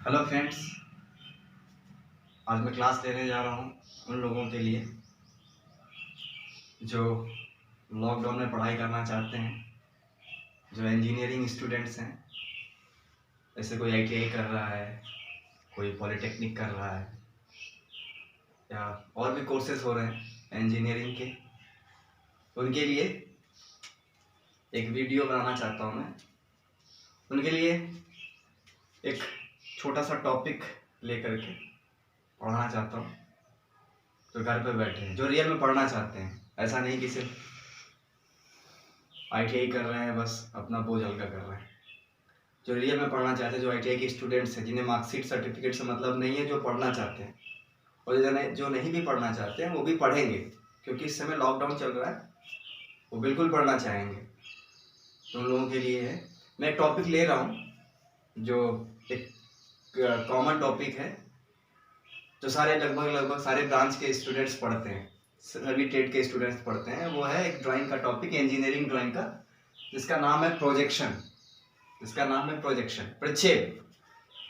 Hello friends, आज मैं class लेने जा रहा हूँ उन लोगों के लिए जो लॉकडाउन में पढ़ाई करना चाहते हैं, जो इंजीनियरिंग स्टूडेंट्स हैं। जैसे कोई आईटीआई कर रहा है, कोई पॉलिटेक्निक कर रहा है, या और भी कोर्सेज हो रहे हैं इंजीनियरिंग के। उनके लिए एक वीडियो बनाना चाहता हूँ मैं। उनके लिए एक छोटा सा टॉपिक लेकर के पढ़ाना चाहता हूँ, जो घर पे बैठे हैं, जो रियल में पढ़ना चाहते हैं। ऐसा नहीं कि सिर्फ आईटीआई कर रहे हैं, बस अपना बोझ हल्का कर रहे हैं। जो रियल में पढ़ना चाहते हैं, जो आईटीआई के स्टूडेंट्स हैं, जिन्हें मार्कशीट सर्टिफिकेट से मतलब नहीं है, जो पढ़ना चाहते हैं। और जो नहीं भी पढ़ना चाहते हैं वो भी पढ़ेंगे, क्योंकि इस समय लॉकडाउन चल रहा है, वो बिल्कुल पढ़ना चाहेंगे। तो उन लोगों के लिए है, मैं एक टॉपिक ले रहा हूँ जो एक कॉमन टॉपिक है, जो लगभग सारे ब्रांच के स्टूडेंट्स पढ़ते हैं, सभी ट्रेड के स्टूडेंट्स पढ़ते हैं। वो है एक ड्राइंग का टॉपिक, इंजीनियरिंग ड्राइंग का, जिसका नाम है प्रोजेक्शन। प्रक्षेप।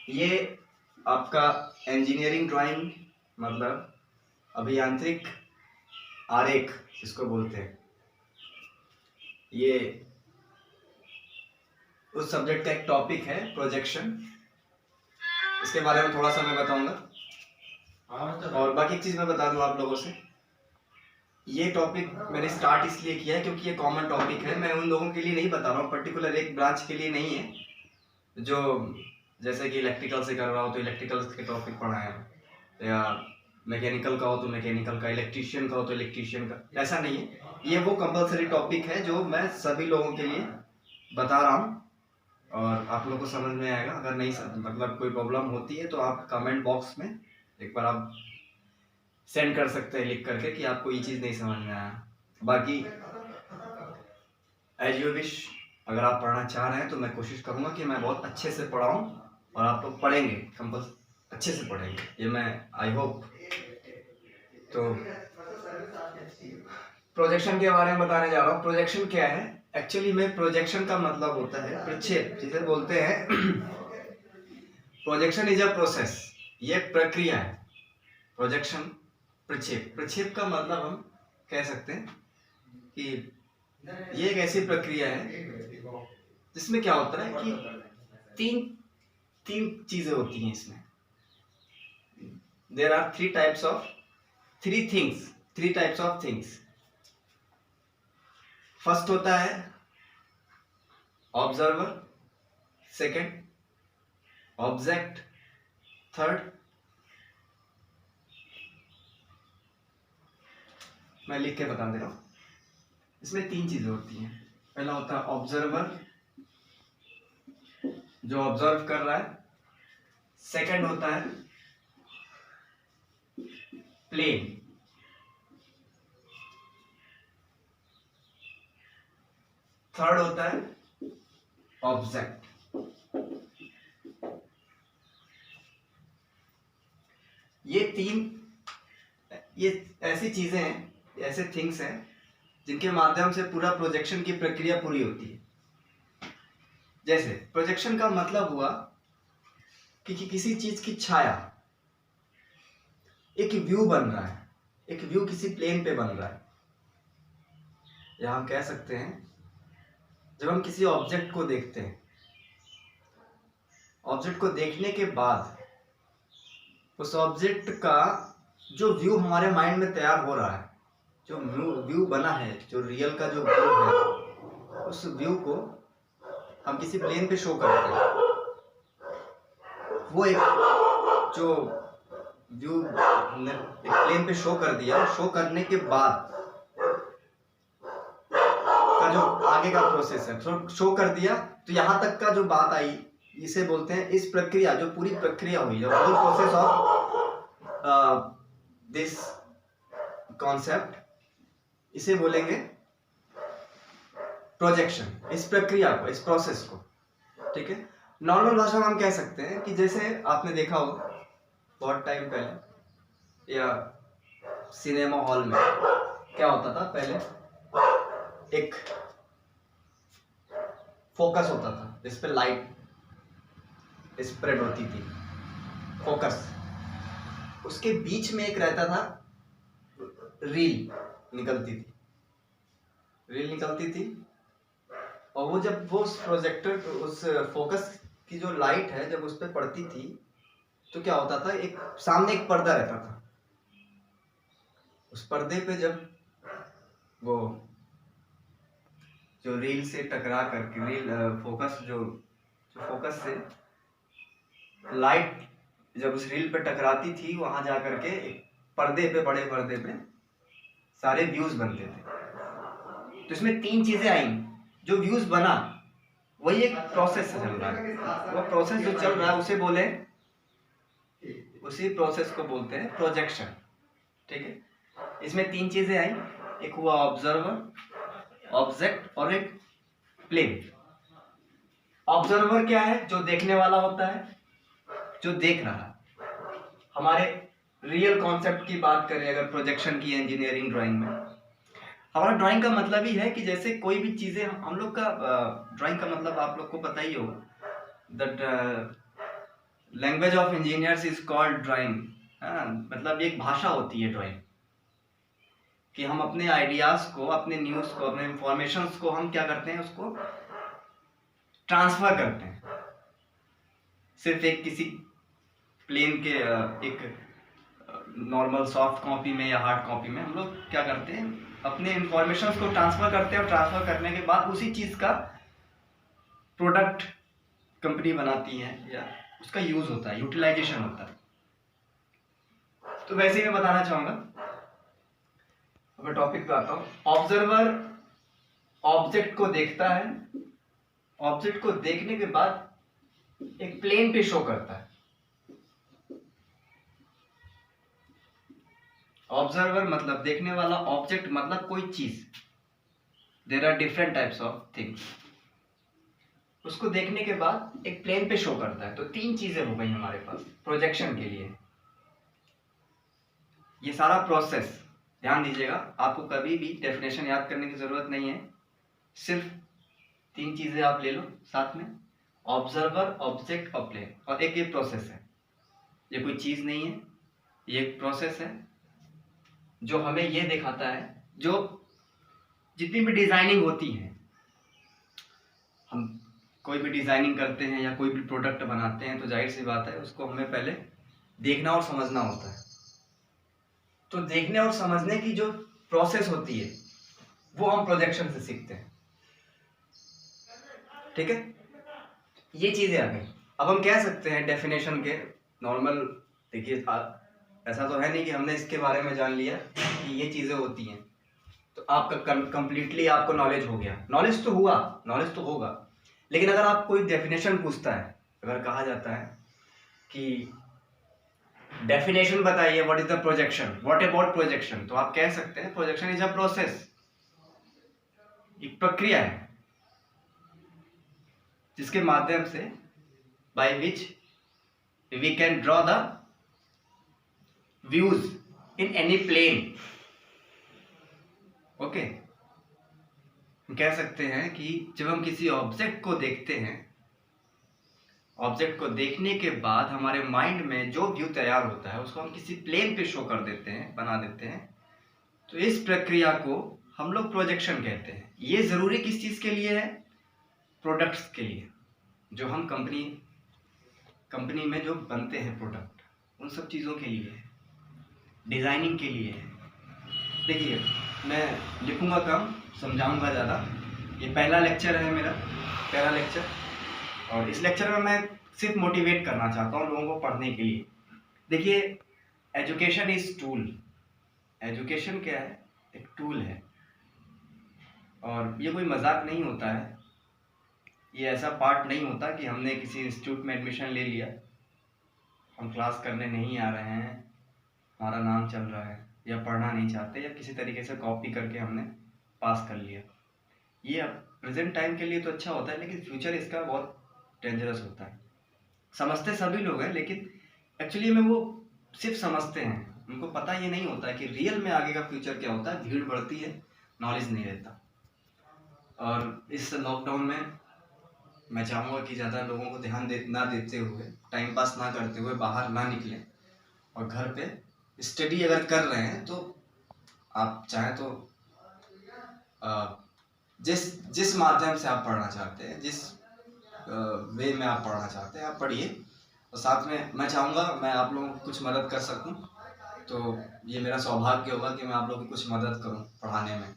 ये आपका इंजीनियरिंग ड्राइंग मतलब अभियांत्रिक आरेख इसको बोलते हैं। ये उस सब्जेक्ट का एक टॉपिक है, प्रोजेक्शन। इसके बारे में थोड़ा सा मैं बताऊंगा, और बाकी चीज मैं बता दूं आप लोगों से। ये टॉपिक मैंने स्टार्ट इसलिए किया है क्योंकि ये कॉमन टॉपिक है। मैं उन लोगों के लिए नहीं बता रहा हूँ, पर्टिकुलर एक ब्रांच के लिए नहीं है, जो जैसे कि इलेक्ट्रिकल से कर रहा हो तो इलेक्ट्रिकल के टॉपिक पढ़ाएं, या मैकेनिकल का हो तो मैकेनिकल का, इलेक्ट्रीशियन का हो तो इलेक्ट्रीशियन का। ऐसा नहीं है, ये वो कंपलसरी टॉपिक है जो मैं सभी लोगों के लिए बता रहा हूँ, और आप लोगों को समझ में आएगा। अगर नहीं मतलब कोई प्रॉब्लम होती है तो आप कमेंट बॉक्स में एक बार आप सेंड कर सकते हैं लिख करके कि आपको ये चीज़ नहीं समझ में आया। बाकी एज यू विश, अगर आप पढ़ना चाह रहे हैं तो मैं कोशिश करूँगा कि मैं बहुत अच्छे से पढ़ाऊँ, और आप लोग पढ़ेंगे, अच्छे से पढ़ेंगे, ये मैं आई होप। तो प्रोजेक्शन के बारे में बताने जा रहा हूँ। प्रोजेक्शन क्या है एक्चुअली में? प्रोजेक्शन का मतलब होता है प्रक्षेप, जिसे बोलते हैं। प्रोजेक्शन इज अ प्रोसेस, ये प्रक्रिया है। प्रोजेक्शन, प्रक्षेप का मतलब हम कह सकते हैं कि ये एक ऐसी प्रक्रिया है जिसमें क्या होता है कि तीन चीजें होती हैं इसमें। There are three types of things. First होता है ऑब्जर्वर, सेकंड ऑब्जेक्ट, थर्ड, मैं लिख के बता दे रहा हूं। इसमें तीन चीजें होती हैं। पहला होता है ऑब्जर्वर, जो ऑब्जर्व कर रहा है। सेकंड होता है प्लेन, थर्ड होता है ऑब्जेक्ट। ये ऐसी चीजें हैं, ऐसे थिंग्स हैं जिनके माध्यम से पूरा प्रोजेक्शन की प्रक्रिया पूरी होती है। जैसे प्रोजेक्शन का मतलब हुआ कि किसी चीज की छाया, एक व्यू बन रहा है, एक व्यू किसी प्लेन पे बन रहा है। या हम कह सकते हैं, जब हम किसी ऑब्जेक्ट को देखते हैं, ऑब्जेक्ट को देखने के बाद उस ऑब्जेक्ट का जो व्यू हमारे माइंड में तैयार हो रहा है, जो व्यू बना है, जो रियल का जो व्यू है, उस व्यू को हम किसी प्लेन पे शो करते हैं। वो एक जो व्यू हमने एक प्लेन पे शो कर दिया, शो करने के बाद का जो आगे का प्रोसेस है, शो कर दिया तो यहाँ तक का जो बात आई, इसे बोलते हैं, इस प्रक्रिया, जो पूरी प्रक्रिया हुई, जो whole process of this concept, इसे बोलेंगे प्रोजेक्शन। इस प्रक्रिया को, इस प्रोसेस को, ठीक है। नॉर्मल भाषा में हम कह सकते हैं कि जैसे आपने देखा हो बहुत टाइम पहले, या सिनेमा हॉल में क्या होता था, पहले एक फोकस होता था जिस पे लाइट स्प्रेड होती थी, फोकस, उसके बीच में एक रहता था रील निकलती थी, और वो जब वो उस प्रोजेक्टर उस फोकस की जो लाइट है जब उस पर पड़ती थी तो क्या होता था, एक सामने एक पर्दा रहता था, उस पर्दे पे जब वो जो रील से टकरा करके रील फोकस जो फोकस से लाइट जब उस रील पे टकराती थी, वहां जा करके एक पर्दे पे, बड़े पर्दे पे सारे व्यूज बनते थे। तो इसमें 3 चीजें आई, जो व्यूज बना वही एक प्रोसेस चल रहा है, वो प्रोसेस जो चल रहा है उसी प्रोसेस को बोलते हैं प्रोजेक्शन। ठीक है, इसमें 3 चीजें आई, एक हुआ ऑब्जर्वर, ऑब्जेक्ट और एक प्लेन। ऑब्जर्वर क्या है, जो देखने वाला होता है, जो देख रहा है। हमारे रियल कॉन्सेप्ट की बात करें अगर प्रोजेक्शन की इंजीनियरिंग ड्राइंग में, हमारा ड्राइंग का मतलब ही है कि जैसे कोई भी चीजें हम लोग का ड्राइंग का मतलब आप लोग को पता ही होगा, that language of engineers is called drawing. मतलब एक भाषा होती है ड्राइंग, कि हम अपने आइडियाज को, अपने न्यूज को, अपने इंफॉर्मेशंस को हम क्या करते हैं, उसको ट्रांसफर करते हैं। सिर्फ एक किसी प्लेन के एक नॉर्मल सॉफ्ट कॉपी में या हार्ड कॉपी में हम लोग क्या करते हैं, अपने इंफॉर्मेशंस को ट्रांसफर करते हैं, और ट्रांसफर करने के बाद उसी चीज का प्रोडक्ट कंपनी बनाती है या उसका यूज होता है, यूटिलाइजेशन होता है। तो वैसे ही मैं बताना चाहूंगा, अब मैं टॉपिक पे आता हूँ। ऑब्जर्वर ऑब्जेक्ट को देखता है, ऑब्जेक्ट को देखने के बाद एक प्लेन पे शो करता है। ऑब्जर्वर मतलब देखने वाला, ऑब्जेक्ट मतलब कोई चीज। There are different types of things. उसको देखने के बाद एक प्लेन पे शो करता है। तो 3 चीजें हो गई हमारे पास प्रोजेक्शन के लिए। ये सारा प्रोसेस ध्यान दीजिएगा, आपको कभी भी डेफिनेशन याद करने की जरूरत नहीं है, सिर्फ 3 चीजें आप ले लो साथ में, ऑब्जर्वर, ऑब्जेक्ट और प्लेन। और एक ये प्रोसेस है, ये कोई चीज नहीं है, ये एक प्रोसेस है जो हमें ये दिखाता है, जो जितनी भी डिजाइनिंग होती है, हम कोई भी डिजाइनिंग करते हैं या कोई भी प्रोडक्ट बनाते हैं तो जाहिर सी बात है उसको हमें पहले देखना और समझना होता है। तो देखने और समझने की जो प्रोसेस होती है वो हम प्रोजेक्शन से सीखते हैं। ठीक है, ये चीजें आ गई। अब हम कह सकते हैं डेफिनेशन के नॉर्मल, देखिए ऐसा तो है नहीं कि हमने इसके बारे में जान लिया कि ये चीजें होती हैं तो आपका कंप्लीटली आपको नॉलेज हो गया। नॉलेज तो हुआ, नॉलेज तो होगा, लेकिन अगर आप कोई डेफिनेशन पूछता है, अगर कहा जाता है कि डेफिनेशन बताइए what is the projection, what about projection, तो आप कह सकते हैं प्रोजेक्शन इज अ प्रोसेस, एक प्रक्रिया है जिसके माध्यम से by which we can draw the views in any plane. Okay, हम कह सकते हैं कि जब हम किसी ऑब्जेक्ट को देखते हैं, ऑब्जेक्ट को देखने के बाद हमारे माइंड में जो व्यू तैयार होता है उसको हम किसी प्लेन पे शो कर देते हैं, बना देते हैं। तो इस प्रक्रिया को हम लोग प्रोजेक्शन कहते हैं। ये जरूरी किस चीज के लिए है, प्रोडक्ट्स के लिए, जो हम कंपनी में जो बनते हैं प्रोडक्ट, उन सब चीज़ों के लिए है, डिजाइनिंग के लिए है। देखिए मैं लिखूंगा कम, समझाऊंगा ज़्यादा। ये पहला लेक्चर है मेरा, पहला लेक्चर, और इस लेक्चर में मैं सिर्फ मोटिवेट करना चाहता हूँ लोगों को पढ़ने के लिए। देखिए एजुकेशन इज टूल, एजुकेशन क्या है, एक टूल है, और ये कोई मजाक नहीं होता है, ये ऐसा पार्ट नहीं होता कि हमने किसी इंस्टीट्यूट में एडमिशन ले लिया, हम क्लास करने नहीं आ रहे हैं, हमारा नाम चल रहा है, या पढ़ना नहीं चाहते, या किसी तरीके से कॉपी करके हमने पास कर लिया। ये प्रेजेंट टाइम के लिए तो अच्छा होता है, लेकिन फ्यूचर इसका बहुत डेंजरस होता है। समझते सभी लोग हैं, लेकिन एक्चुअली में वो सिर्फ समझते हैं, उनको पता ये नहीं होता है कि रियल में आगे का फ्यूचर क्या होता है। भीड़ बढ़ती है, नॉलेज नहीं रहता। और इस लॉकडाउन में मैं चाहूँगा कि ज़्यादा लोगों को ध्यान ना देते हुए, टाइम पास ना करते हुए बाहर ना निकलें, और घर पे स्टडी अगर कर रहे हैं तो आप चाहें तो जिस जिस माध्यम से आप पढ़ना चाहते हैं, जिस वे में आप पढ़ना चाहते हैं, आप पढ़िए। और साथ में मैं चाहूँगा मैं आप लोगों की कुछ मदद कर सकूँ, तो ये मेरा सौभाग्य होगा कि मैं आप लोगों की कुछ मदद करूँ पढ़ाने में।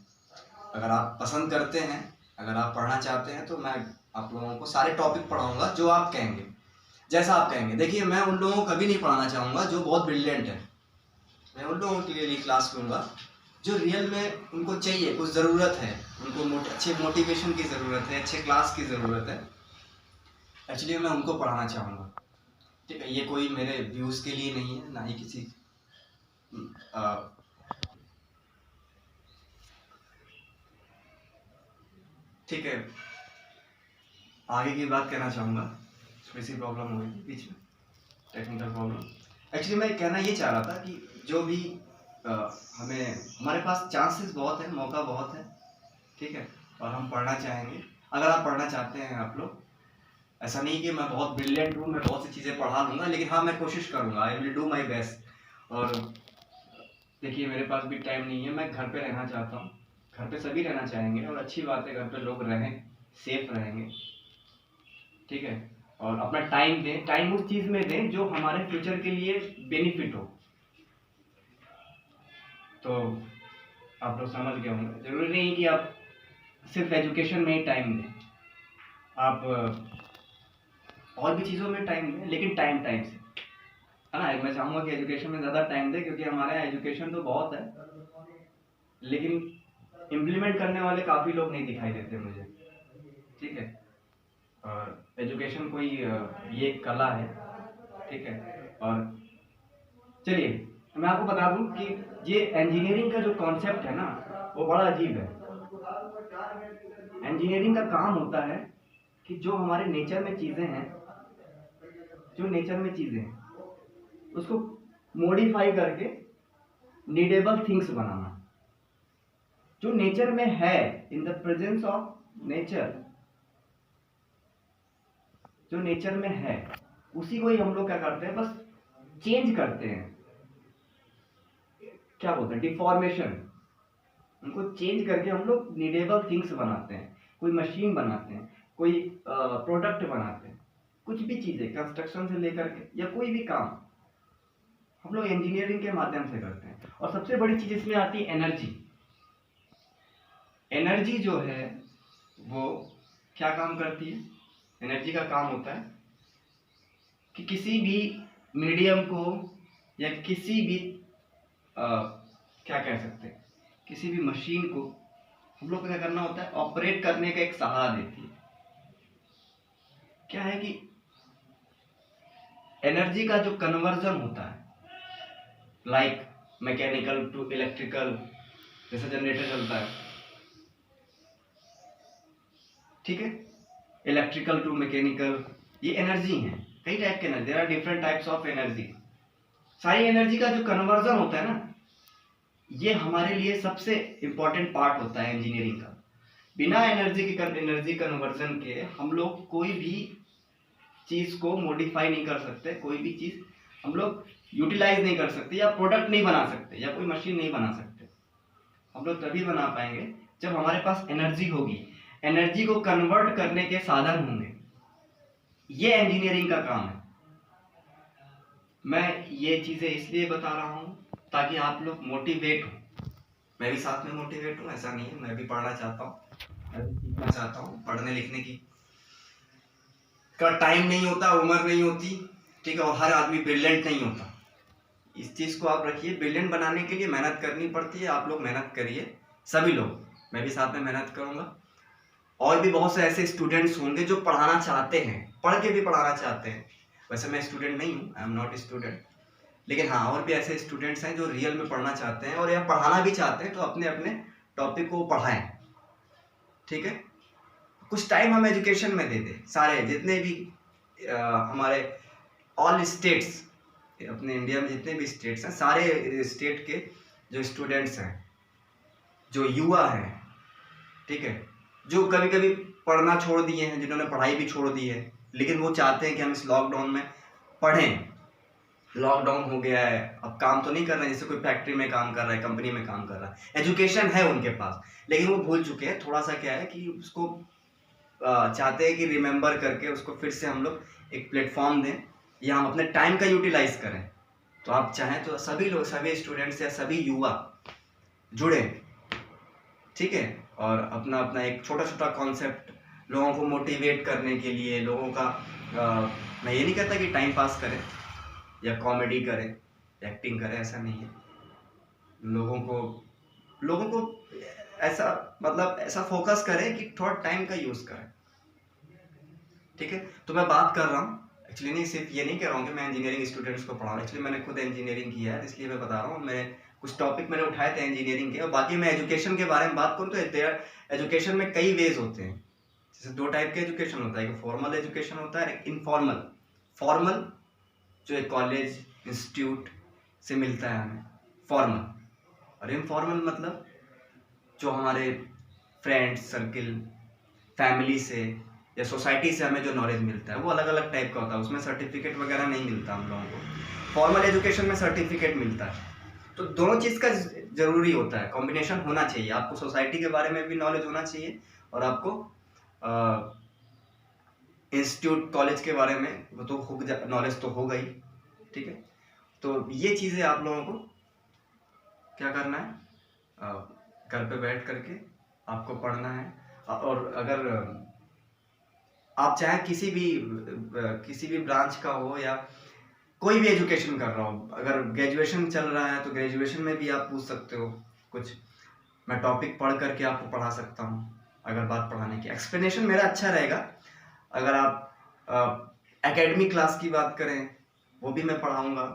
अगर आप पसंद करते हैं, अगर आप पढ़ना चाहते हैं, तो मैं आप लोगों को सारे टॉपिक पढ़ाऊँगा जो आप कहेंगे, जैसा आप कहेंगे। देखिए, मैं उन लोगों को कभी नहीं पढ़ाना चाहूँगा जो बहुत ब्रिलियंट है। मैं उन लोगों के लिए क्लास लूँगा जो रियल में उनको चाहिए, कुछ ज़रूरत है, उनको अच्छे मोटिवेशन की ज़रूरत है, अच्छे क्लास की ज़रूरत है। एक्चुअली मैं उनको पढ़ाना चाहूँगा, ठीक है। ये कोई मेरे व्यूज़ के लिए नहीं है, ना ही किसी ठीक है। आगे की बात कहना चाहूँगा, थोड़ी सी प्रॉब्लम हो गई थी बीच में, टेक्निकल प्रॉब्लम। एक्चुअली मैं कहना ये चाह रहा था कि जो भी हमें, हमारे पास चांसेस बहुत है, मौका बहुत है, ठीक है, और हम पढ़ना चाहेंगे। अगर आप पढ़ना चाहते हैं, आप लोग, ऐसा नहीं कि मैं बहुत ब्रिलियंट हूँ, मैं बहुत सी चीज़ें पढ़ा लूँगा, लेकिन हाँ, मैं कोशिश करूँगा, I will do my best. और देखिए, मेरे पास भी टाइम नहीं है, मैं घर पे रहना चाहता हूँ, घर पे सभी रहना चाहेंगे, और अच्छी बात है, घर पे लोग रहें, सेफ रहेंगे, ठीक है। और अपना टाइम दें, टाइम उस चीज़ में दें जो हमारे फ्यूचर के लिए बेनिफिट हो। तो आप लोग समझ गए होंगे, ज़रूरी नहीं कि आप सिर्फ एजुकेशन में ही टाइम दें, आप और भी चीज़ों में टाइम दें, लेकिन टाइम टाइम से, है ना। मैं चाहूँगा कि एजुकेशन में ज़्यादा टाइम दें, क्योंकि हमारे यहाँ एजुकेशन तो बहुत है, लेकिन इम्प्लीमेंट करने वाले काफ़ी लोग नहीं दिखाई देते मुझे, ठीक है। और एजुकेशन कोई ये कला है, ठीक है। और चलिए, मैं आपको बता दूं कि ये इंजीनियरिंग का जो कॉन्सेप्ट है ना, वो बड़ा अजीब है। इंजीनियरिंग का काम होता है कि जो हमारे नेचर में चीज़ें हैं, जो नेचर में चीज़ें हैं, उसको मॉडिफाई करके नीडेबल थिंग्स बनाना। जो नेचर में है, in the presence of nature, जो नेचर में है, उसी को ही हम लोग क्या करते हैं, बस चेंज करते हैं, क्या बोलते हैं, डिफॉर्मेशन। उनको चेंज करके हम लोग नीडेबल थिंग्स बनाते हैं, कोई मशीन बनाते हैं, कोई प्रोडक्ट बनाते हैं, कुछ भी चीज़ें, कंस्ट्रक्शन से लेकर के या कोई भी काम हम लोग इंजीनियरिंग के माध्यम से करते हैं। और सबसे बड़ी चीज़ इसमें आती है एनर्जी। एनर्जी जो है वो क्या काम करती है? एनर्जी का काम होता है कि किसी भी मीडियम को या किसी भी क्या कह सकते हैं, किसी भी मशीन को हम लोग को क्या करना होता है, ऑपरेट करने का एक सहारा देती है। क्या है कि एनर्जी का जो कन्वर्जन होता है, लाइक मैकेनिकल टू इलेक्ट्रिकल, जैसे जनरेटर चलता है, ठीक है, इलेक्ट्रिकल टू मैकेनिकल, ये एनर्जी है। कई टाइप के energy, there are different types of energy. सारी एनर्जी का जो कन्वर्जन होता है ना, ये हमारे लिए सबसे इंपॉर्टेंट पार्ट होता है इंजीनियरिंग का। बिना एनर्जी कन्वर्जन के हम लोग कोई भी चीज़ को मॉडिफाई नहीं कर सकते, कोई भी चीज़ हम लोग यूटिलाइज नहीं कर सकते, या प्रोडक्ट नहीं बना सकते, या कोई मशीन नहीं बना सकते। हम लोग तभी बना पाएंगे जब हमारे पास एनर्जी होगी, एनर्जी को कन्वर्ट करने के साधन होंगे। ये इंजीनियरिंग का काम है। मैं ये चीज़ें इसलिए बता रहा हूँ ताकि आप लोग मोटिवेट हो। मैं भी साथ में मोटिवेट हूँ, ऐसा नहीं है, मैं भी पढ़ना चाहता हूँ, मैं भी सीखना चाहता हूँ। पढ़ने लिखने की का टाइम नहीं होता, उम्र नहीं होती, ठीक है, और हर आदमी ब्रिलियंट नहीं होता। इस चीज़ को आप रखिए, ब्रिलियंट बनाने के लिए मेहनत करनी पड़ती है। आप लोग मेहनत करिए, सभी लोग, मैं भी साथ में मेहनत करूँगा। और भी बहुत से ऐसे स्टूडेंट्स होंगे जो पढ़ाना चाहते हैं, पढ़ के भी पढ़ाना चाहते हैं। वैसे मैं स्टूडेंट नहीं हूँ, आई एम नॉट स्टूडेंट, लेकिन हाँ, और भी ऐसे स्टूडेंट्स हैं जो रियल में पढ़ना चाहते हैं और या पढ़ाना भी चाहते हैं, तो अपने अपने टॉपिक को पढ़ाएं, ठीक है। कुछ टाइम हम एजुकेशन में दे दें, सारे जितने भी हमारे ऑल स्टेट्स, अपने इंडिया में जितने भी स्टेट्स हैं, सारे स्टेट के जो स्टूडेंट्स हैं, जो युवा हैं, ठीक है, जो कभी कभी पढ़ना छोड़ दिए हैं, जिन्होंने पढ़ाई भी छोड़ दी है, लेकिन वो चाहते हैं कि हम इस लॉकडाउन में पढ़ें। लॉकडाउन हो गया है, अब काम तो नहीं कर रहे हैं, जैसे कोई फैक्ट्री में काम कर रहा है, कंपनी में काम कर रहा है, एजुकेशन है उनके पास, लेकिन वो भूल चुके हैं। थोड़ा सा क्या है कि उसको चाहते हैं कि रिमेंबर करके उसको फिर से हम लोग एक प्लेटफॉर्म दें या हम अपने टाइम का यूटिलाइज करें। तो आप चाहें तो सभी लोग, सभी स्टूडेंट्स या सभी युवा जुड़े, ठीक है, और अपना अपना एक छोटा छोटा कॉन्सेप्ट लोगों को मोटिवेट करने के लिए, लोगों का मैं ये नहीं कहता कि टाइम पास करें या कॉमेडी करें, एक्टिंग करें, ऐसा नहीं है। लोगों को ऐसा मतलब ऐसा फोकस करें कि थोड़ा टाइम का यूज़ करें, ठीक है। तो मैं बात कर रहा हूँ एक्चुअली, नहीं सिर्फ ये नहीं कह रहा हूँ कि मैं इंजीनियरिंग स्टूडेंट्स को पढ़ाऊँ, एक्चुअली मैंने खुद इंजीनियरिंग किया है, इसलिए मैं बता रहा हूँ। मैं कुछ टॉपिक मैंने उठाए थे इंजीनियरिंग के, और बाकी मैं एजुकेशन के बारे में बात करूँ तो एजुकेशन में कई वेज होते हैं। जैसे दो टाइप के एजुकेशन होता है, एक फॉर्मल एजुकेशन होता है, एक इनफॉर्मल। फॉर्मल जो एक कॉलेज इंस्टीट्यूट से मिलता है हमें, फॉर्मल। और इनफॉर्मल मतलब जो हमारे फ्रेंड्स सर्किल, फैमिली से या सोसाइटी से हमें जो नॉलेज मिलता है, वो अलग अलग टाइप का होता है। उसमें सर्टिफिकेट वगैरह नहीं मिलता हम लोगों को। फॉर्मल एजुकेशन में सर्टिफिकेट मिलता है। तो दोनों चीज़ का ज़रूरी होता है, कॉम्बिनेशन होना चाहिए। आपको सोसाइटी के बारे में भी नॉलेज होना चाहिए, और आपको इंस्टीट्यूट कॉलेज के बारे में वो तो नॉलेज तो होगा ही, ठीक है। तो ये चीज़ें आप लोगों को क्या करना है, घर पे बैठ करके आपको पढ़ना है। और अगर आप चाहे किसी भी ब्रांच का हो या कोई भी एजुकेशन कर रहा हो, अगर ग्रेजुएशन चल रहा है तो ग्रेजुएशन में भी आप पूछ सकते हो कुछ। मैं टॉपिक पढ़ करके आपको पढ़ा सकता हूँ। अगर बात पढ़ाने की, एक्सप्लेनेशन मेरा अच्छा रहेगा। अगर आप एकेडमिक क्लास की बात करें, वो भी मैं पढ़ाऊँगा।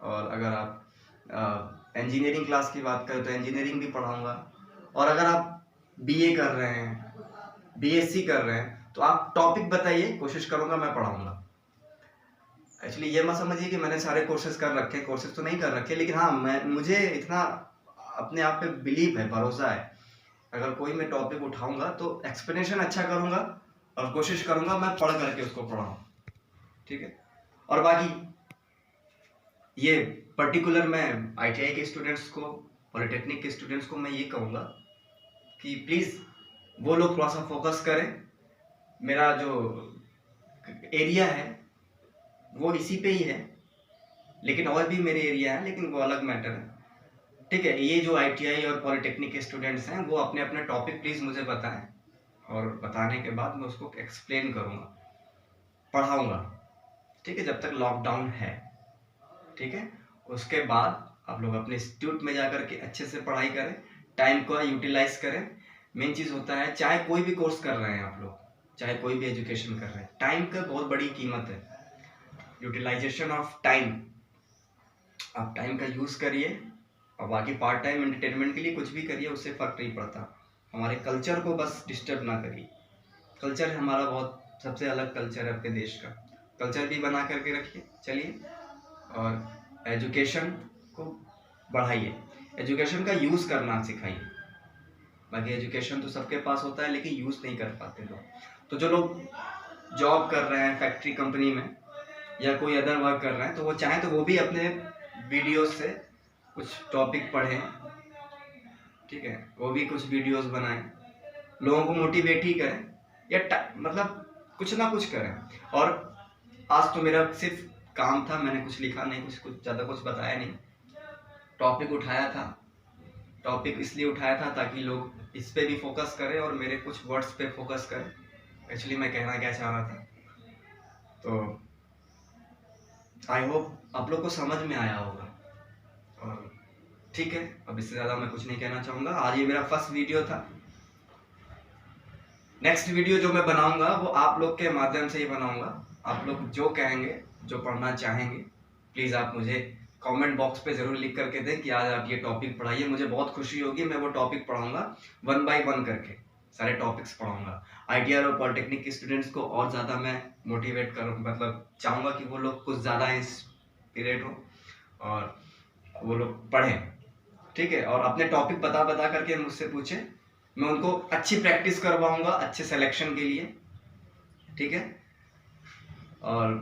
और अगर आप इंजीनियरिंग क्लास की बात करें तो इंजीनियरिंग भी पढ़ाऊँगा। और अगर आप बीए कर रहे हैं, बीएससी कर रहे हैं, तो आप टॉपिक बताइए, कोशिश करूँगा मैं पढ़ाऊँगा। एक्चुअली ये मत समझिए कि मैंने सारे कोर्सेज कर रखे, कोर्सेज तो नहीं कर रखे, लेकिन हाँ मुझे इतना अपने आप पे बिलीव है, भरोसा है। अगर कोई मैं टॉपिक उठाऊंगा तो एक्सप्लेनेशन अच्छा करूंगा और कोशिश करूंगा मैं पढ़ करके उसको पढ़ाऊं, ठीक है। और बाकी ये पर्टिकुलर मैं आईटीआई के स्टूडेंट्स को, पॉलिटेक्निक के स्टूडेंट्स को मैं ये कहूँगा कि प्लीज़ वो लोग थोड़ा सा फोकस करें। मेरा जो एरिया है वो इसी पे ही है, लेकिन और भी मेरे एरिया है, लेकिन वो अलग मैटर है, ठीक है। ये जो आईटीआई और पॉलिटेक्निक के स्टूडेंट्स हैं, वो अपने अपने टॉपिक प्लीज़ मुझे बताएं, और बताने के बाद मैं उसको एक्सप्लेन करूँगा, पढ़ाऊँगा, ठीक है, जब तक लॉकडाउन है, ठीक है। उसके बाद आप लोग अपने इंस्टीट्यूट में जा कर के अच्छे से पढ़ाई करें, टाइम को यूटिलाइज करें। मेन चीज़ होता है, चाहे कोई भी कोर्स कर रहे हैं आप लोग, चाहे कोई भी एजुकेशन कर रहे हैं, टाइम का बहुत बड़ी कीमत है। यूटिलाइजेशन ऑफ टाइम, आप टाइम का यूज़ करिए। और बाकी पार्ट टाइम एंटरटेनमेंट के लिए कुछ भी करिए, उससे फ़र्क नहीं पड़ता। हमारे कल्चर को बस डिस्टर्ब ना करिए। कल्चर हमारा बहुत सबसे अलग कल्चर है, अपने देश का कल्चर भी बना करके रखिए, चलिए। और एजुकेशन को बढ़ाइए, एजुकेशन का यूज़ करना सिखाइए। बाकी एजुकेशन तो सबके पास होता है, लेकिन यूज़ नहीं कर पाते लोग। तो जो लोग जॉब कर रहे हैं फैक्ट्री कंपनी में या कोई अदर वर्क कर रहे हैं, तो वो चाहें तो वो भी अपने वीडियोस से कुछ टॉपिक पढ़ें, ठीक है, वो भी कुछ वीडियोस बनाएं, लोगों को मोटिवेट ही करें, या मतलब कुछ ना कुछ करें। और आज तो मेरा सिर्फ काम था, मैंने कुछ लिखा नहीं, कुछ ज़्यादा कुछ बताया नहीं। टॉपिक उठाया था, टॉपिक इसलिए उठाया था ताकि लोग इस पे भी फोकस करें और मेरे कुछ वर्ड्स पे फोकस करें। एक्चुअली मैं कहना क्या चाह रहा था, तो आई होप आप लोग को समझ में आया होगा। और ठीक है, अब इससे ज़्यादा मैं कुछ नहीं कहना चाहूँगा। आज ये मेरा फर्स्ट वीडियो था। नेक्स्ट वीडियो जो मैं बनाऊँगा वो आप लोग के माध्यम से ही बनाऊँगा। आप लोग जो कहेंगे, जो पढ़ना चाहेंगे, प्लीज़ आप मुझे कमेंट बॉक्स पे ज़रूर लिख करके दें कि आज आप ये टॉपिक पढ़ाइए। मुझे बहुत खुशी होगी, मैं वो टॉपिक पढ़ाऊँगा 1 बाय 1 करके, सारे टॉपिक्स पढ़ाऊँगा। आईटीआई और पॉलिटेक्निक के स्टूडेंट्स को और ज़्यादा मैं मोटिवेट करूँ, मतलब चाहूँगा कि वो लोग कुछ ज़्यादा इंस्पिरेट हो और वो लोग पढ़ें, ठीक है। और अपने टॉपिक बता करके मुझसे पूछें, मैं उनको अच्छी प्रैक्टिस करवाऊंगा अच्छे सिलेक्शन के लिए, ठीक है। और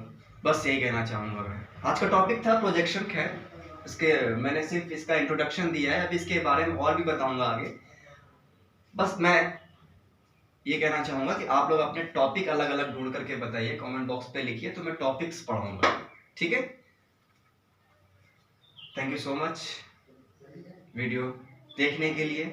बस यही कहना चाहूँगा मैं। आज का टॉपिक था प्रोजेक्शन, खैर इसके मैंने सिर्फ इसका इंट्रोडक्शन दिया है, अब इसके बारे में और भी बताऊंगा आगे। बस मैं ये कहना चाहूँगा कि आप लोग अपने टॉपिक अलग अलग ढूंढ करके बताइए, कमेंट बॉक्स पे लिखिए, तो मैं टॉपिक्स पढ़ाऊंगा, ठीक है। Thank you so much video देखने के लिए।